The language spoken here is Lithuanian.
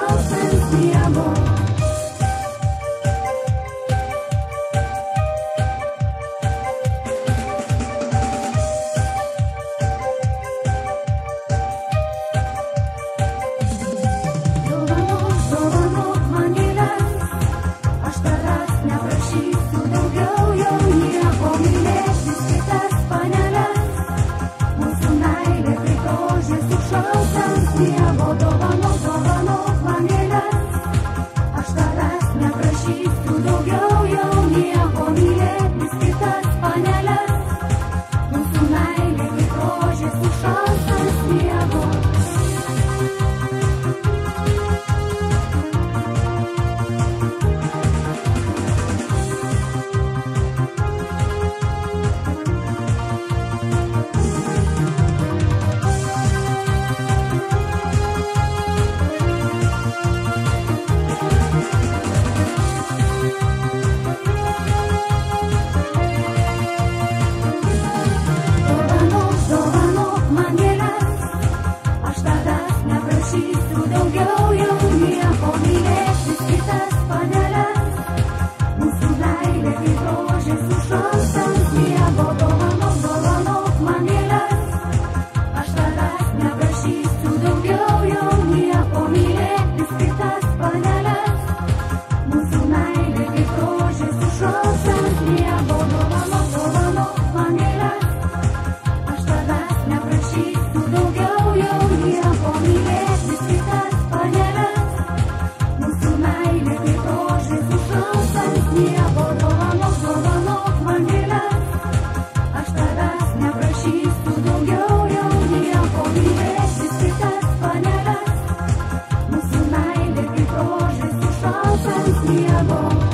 sušals ant sniego. Dovanok man gėles, aš tavęs neprašysiu daugiau jau nieko, mylėk vis kitas paneles. Mūsų meilė kaip rožė sušals ant sniego. Dovanok man gėles, aš tavęs neprašysiu daugiau jau nieko, mylėk vis kitas paneles. Mūsų meilė kaip rožė sušals ant sniego. Dovanok man gėles, aš tavęs neprašysiu daugiau jau nieko, mylėk vis kitas paneles. Mūsų meilė kaip rožė sušals ant sniego. Dovanok man gėles, aš tavęs neprašysiu daugiau jau nieko, mylėk vis kitas paneles. Mūsų meilė kaip rožė sušals ant sniego. Dovanok man gėles, aš tavęs neprašysiu daugiau jau nieko, mylėk vis kitas paneles. Mūsų meilė kaip rožė sušals ant sniego. Dovanok man gėles, aš tavęs neprašysiu daugiau jau nieko, mylėk vis kitas paneles. Mūsų meilė kaip rožė sušals ant sniego.